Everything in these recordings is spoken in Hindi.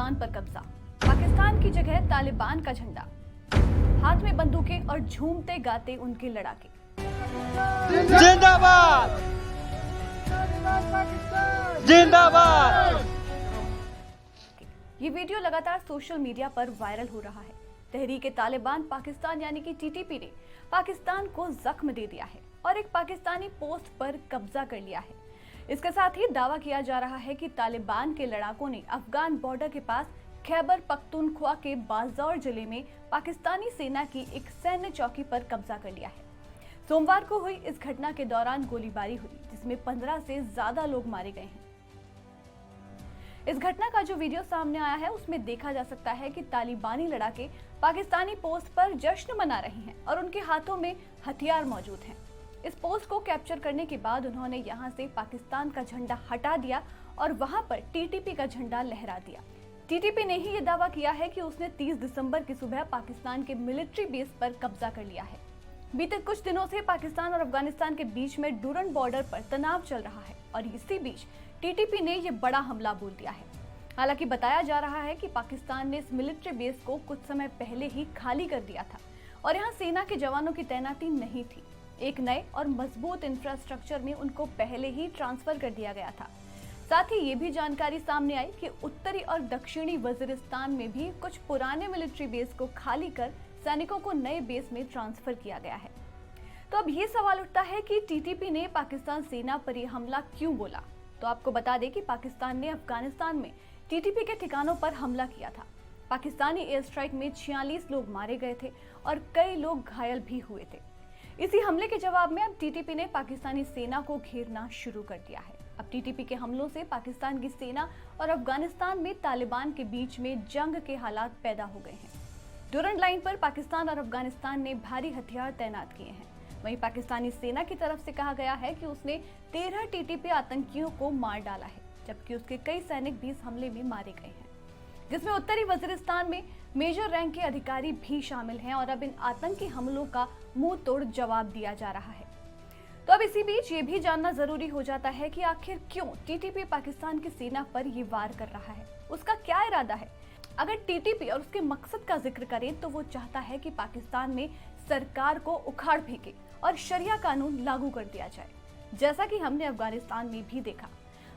पाकिस्तान पर कब्जा। पाकिस्तान की जगह तालिबान का झंडा, हाथ में बंदूकें और झूमते गाते उनके लड़ाके। जिंदाबाद जिंदाबाद। ये वीडियो लगातार सोशल मीडिया पर वायरल हो रहा है। तहरीक तालिबान पाकिस्तान यानी कि टीटीपी ने पाकिस्तान को जख्म दे दिया है और एक पाकिस्तानी पोस्ट पर कब्जा कर लिया है। इसके साथ ही दावा किया जा रहा है कि तालिबान के लड़ाकों ने अफगान बॉर्डर के पास खैबर पख्तूनख्वा के बाज़ौर जिले में पाकिस्तानी सेना की एक सैन्य चौकी पर कब्जा कर लिया है। सोमवार को हुई इस घटना के दौरान गोलीबारी हुई, जिसमें 15 से ज्यादा लोग मारे गए हैं। इस घटना का जो वीडियो सामने आया है उसमें देखा जा सकता है कि तालिबानी लड़ाके पाकिस्तानी पोस्ट पर जश्न मना रहे हैं और उनके हाथों में हथियार मौजूद हैं। इस पोस्ट को कैप्चर करने के बाद उन्होंने यहां से पाकिस्तान का झंडा हटा दिया और वहां पर टीटीपी का झंडा लहरा दिया। टीटीपी ने ही ये दावा किया है कि उसने 30 दिसंबर की सुबह पाकिस्तान के मिलिट्री बेस पर कब्जा कर लिया है। बीते कुछ दिनों से पाकिस्तान और अफगानिस्तान के बीच में डूरन बॉर्डर पर तनाव चल रहा है और इसी बीच टीटीपी ने ये बड़ा हमला बोल दिया है। हालांकि बताया जा रहा है कि पाकिस्तान ने इस मिलिट्री बेस को कुछ समय पहले ही खाली कर दिया था और यहाँ सेना के जवानों की तैनाती नहीं थी। एक नए और मजबूत इंफ्रास्ट्रक्चर में उनको पहले ही ट्रांसफर कर दिया गया था। साथ ही ये भी जानकारी सामने आई कि उत्तरी और दक्षिणी वजीरिस्तान में भी कुछ पुराने मिलिट्री बेस को खाली कर सैनिकों को नए बेस में ट्रांसफर किया गया है। तो अब ये सवाल उठता है कि टीटीपी ने पाकिस्तान सेना पर यह हमला क्यों बोला। तो आपको बता दें कि पाकिस्तान ने अफगानिस्तान में टीटीपी के ठिकानों पर हमला किया था। पाकिस्तानी एयर स्ट्राइक में 46 लोग मारे गए थे और कई लोग घायल भी हुए थे। इसी हमले के जवाब में अब टीटीपी ने पाकिस्तानी सेना को घेरना शुरू कर दिया है। अब टीटीपी के हमलों से पाकिस्तान की सेना और अफगानिस्तान में तालिबान के बीच में जंग के हालात पैदा हो गए हैं। डूरन लाइन पर पाकिस्तान और अफगानिस्तान ने भारी हथियार तैनात किए हैं। वहीं पाकिस्तानी सेना की तरफ से कहा गया है कि उसने 13 टीटीपी आतंकियों को मार डाला है, जबकि उसके कई सैनिक भी इस हमले में मारे गए हैं, जिसमें उत्तरी वजीरिस्तान में मेजर रैंक के अधिकारी भी शामिल हैं और अब इन आतंकी हमलों का मुंह तोड़ जवाब दिया जा रहा है। तो अब इसी बीच ये भी जानना जरूरी हो जाता है कि आखिर क्यों टीटीपी पाकिस्तान की सेना पर ये वार कर रहा है, उसका क्या इरादा है। अगर टीटीपी और उसके मकसद का जिक्र करें तो वो चाहता है कि पाकिस्तान में सरकार को उखाड़ फेंके और शरिया कानून लागू कर दिया जाए, जैसा कि हमने अफगानिस्तान में भी देखा।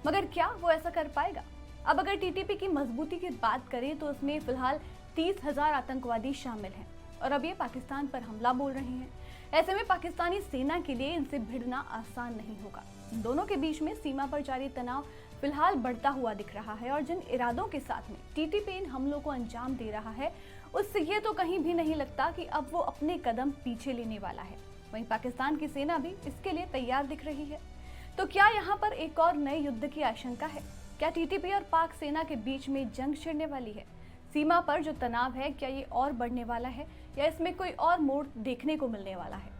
मगर क्या वो ऐसा कर पाएगा? अब अगर टीटीपी की मजबूती की बात करें तो उसमें फिलहाल 30,000 आतंकवादी शामिल हैं और अब ये पाकिस्तान पर हमला बोल रहे हैं। ऐसे में पाकिस्तानी सेना के लिए इनसे भिड़ना आसान नहीं होगा। दोनों के बीच में सीमा पर जारी तनाव फिलहाल बढ़ता हुआ दिख रहा है और जिन इरादों के साथ में टीटीपी इन हमलों को अंजाम दे रहा है, उससे ये तो कहीं भी नहीं लगता कि अब वो अपने कदम पीछे लेने वाला है। वहीं पाकिस्तान की सेना भी इसके लिए तैयार दिख रही है। तो क्या यहाँ पर एक और नए युद्ध की आशंका है? क्या टीटीपी और पाक सेना के बीच में जंग छिड़ने वाली है? सीमा पर जो तनाव है, क्या ये और बढ़ने वाला है या इसमें कोई और मोड़ देखने को मिलने वाला है?